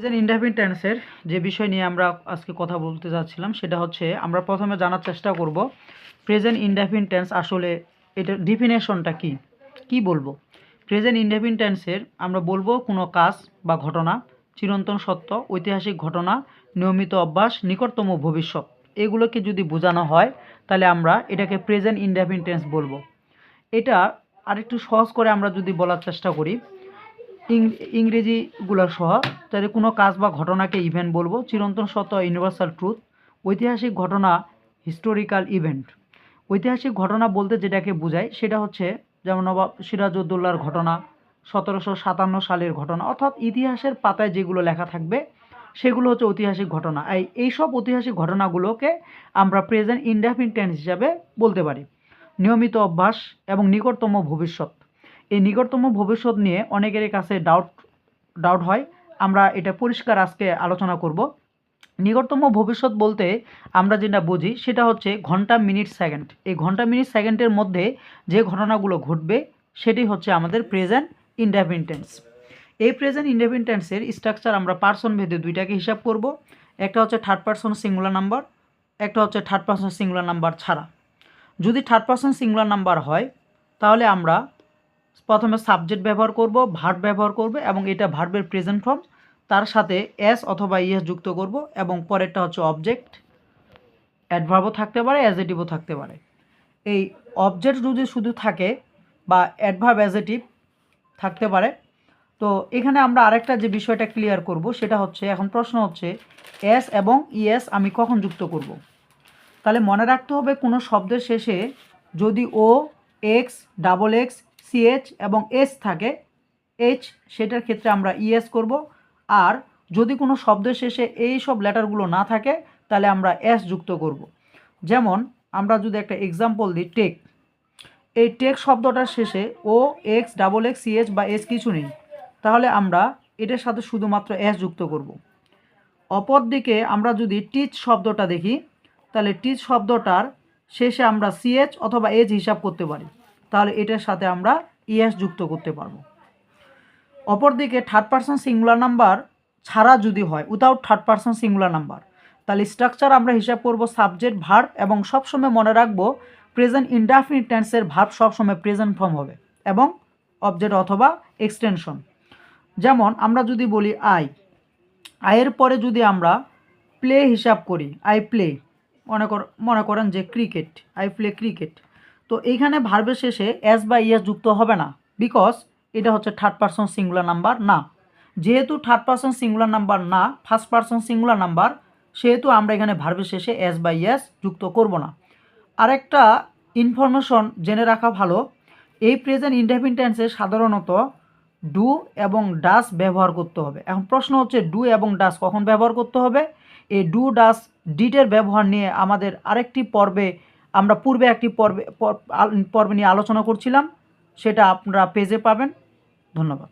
Present indefinite টেন্সের যে বিষয় নিয়ে আমরা আজকে কথা বলতে যাচ্ছিলাম সেটা হচ্ছে আমরা প্রথমে জানার চেষ্টা করব প্রেজেন্ট ইনডেফিনিট টেন্স আসলে এটার ডিফিনেশনটা কি কি বলবো। প্রেজেন্ট ইনডেফিনিট টেন্সের আমরা বলবো কোনো কাজ বা ঘটনা, চিরন্তন সত্য, ঐতিহাসিক ঘটনা, নিয়মিত অভ্যাস, নিকটতম ভবিষ্যৎ, এগুলোকে যদি বোঝানো হয় তাহলে আমরা এটাকে প্রেজেন্ট ইনডেফিনিট টেন্স বলবো। এটা আরেকটু সহজ করে আমরা যদি বলার চেষ্টা করি ইংরেজিগুলো সহ, তাহলে কোনো কাজ বা ঘটনাকে ইভেন্ট বলবো, চিরন্তন সত্য ইউনিভার্সাল ট্রুথ, ঐতিহাসিক ঘটনা হিস্টোরিক্যাল ইভেন্ট। ঐতিহাসিক ঘটনা বলতে যেটাকে বোঝায় সেটা হচ্ছে যেমন নবাব সিরাজউদ্দৌলার ঘটনা, 1757 সালের ঘটনা, অর্থাৎ ইতিহাসের পাতায় যেগুলো লেখা থাকবে সেগুলো হচ্ছে ঐতিহাসিক ঘটনা। এইসব ঐতিহাসিক ঘটনাগুলোকে আমরা প্রেজেন্ট ইনডেফিনিট টেন্স হিসাবে বলতে পারি। নিয়মিত অভ্যাস এবং নিকটতম ভবিষ্যৎ, এই নিকটতম ভবিষ্যৎ নিয়ে অনেকের কাছে ডাউট হয়, আমরা এটা পরিষ্কার আজকে আলোচনা করব। নিকটতম ভবিষ্যৎ বলতে আমরা যেটা বুঝি সেটা হচ্ছে ঘন্টা, মিনিট, সেকেন্ড। এই ঘন্টা, মিনিট, সেকেন্ডের মধ্যে যে ঘটনাগুলো ঘটবে সেটি হচ্ছে আমাদের প্রেজেন্ট ইনডেফিনিট টেন্স। এই প্রেজেন্ট ইনডেফিনিট টেন্সের স্ট্রাকচার আমরা পার্সন ভেদে দুইটাকে হিসাব করব। একটা হচ্ছে থার্ড পার্সন সিঙ্গুলার নাম্বার, একটা হচ্ছে থার্ড পার্সন সিঙ্গুলার নাম্বার ছাড়া। যদি থার্ড পার্সন সিঙ্গুলার নাম্বার হয় তাহলে আমরা প্রথমে সাবজেক্ট ব্যবহার করব, ভার্ব ব্যবহার করব এবং এটা ভার্বের প্রেজেন্ট ফর্ম, তার সাথে এস অথবা ইএস যুক্ত করব এবং পরেরটা হচ্ছে অবজেক্ট, অ্যাডভার্বও থাকতে পারে, অ্যাজেটিভও থাকতে পারে। এই অবজেক্ট যদি শুধু থাকে বা অ্যাডভার্ব অ্যাজেটিভ থাকতে পারে। তো এখানে আমরা আরেকটা যে বিষয়টা ক্লিয়ার করব সেটা হচ্ছে, এখন প্রশ্ন হচ্ছে এস এবং ইএস আমি কখন যুক্ত করব। তাহলে মনে রাখতে হবে কোনো শব্দের শেষে যদি ও, এক্স, ডাবল এক্স, সিএচ এবং এস থাকে, এইচ, সেটার ক্ষেত্রে আমরা ইএস করব। আর যদি কোনো শব্দের শেষে এই সব লেটারগুলো না থাকে তাহলে আমরা এস যুক্ত করব। যেমন আমরা যদি একটা এক্সাম্পল দিই, টেক। এই টেক শব্দটার শেষে ও, এক্স, ডাবল এক্স, সিএচ বা এস কিছু নেই, তাহলে আমরা এটার সাথে শুধুমাত্র এস যুক্ত করব। অপরদিকে আমরা যদি টিচ শব্দটা দেখি তাহলে টিচ শব্দটার শেষে আমরা সিএচ অথবা এজ হিসাব করতে পারি, তাহলে এটার সাথে আমরা ইএস যুক্ত করতে পারবো। অপরদিকে থার্ড পার্সন সিঙ্গুলার নাম্বার ছাড়া যদি হয়, without third person singular number, তাহলে স্ট্রাকচার আমরা হিসাব করব সাবজেক্ট, ভার্ব এবং সবসময় মনে রাখবো প্রেজেন্ট ইনডেফিনিট টেন্সের ভার্ব সবসময় প্রেজেন্ট ফর্ম হবে এবং অবজেক্ট অথবা এক্সটেনশন। যেমন আমরা যদি বলি আয়ের পরে যদি আমরা প্লে হিসাব করি, আই প্লে, মনে করেন যে ক্রিকেট, আই প্লে ক্রিকেট, তো এইখানে ভার্বের শেষে এস বা ইএস যুক্ত হবে না, বিকজ এটা হচ্ছে থার্ড পার্সন সিঙ্গুলার নাম্বার না। যেহেতু থার্ড পার্সন সিঙ্গুলার নাম্বার না, ফার্স্ট পার্সন সিঙ্গুলার নাম্বার, সেহেতু আমরা এখানে ভার্বের শেষে এস বা ইএস যুক্ত করব না। আরেকটা ইনফরমেশন জেনে রাখা ভালো, এই প্রেজেন্ট ইনডেফিনিট টেন্সে সাধারণত ডু এবং ডাস ব্যবহার করতে হবে। এখন প্রশ্ন হচ্ছে ডু এবং ডাস কখন ব্যবহার করতে হবে। এই ডু, ডাস, ডিটের ব্যবহার নিয়ে আমাদের আরেকটি পর্বে, আমরা পূর্বে একটি পর্বে নিয়ে আলোচনা করছিলাম, সেটা আপনারা পেজে পাবেন। ধন্যবাদ।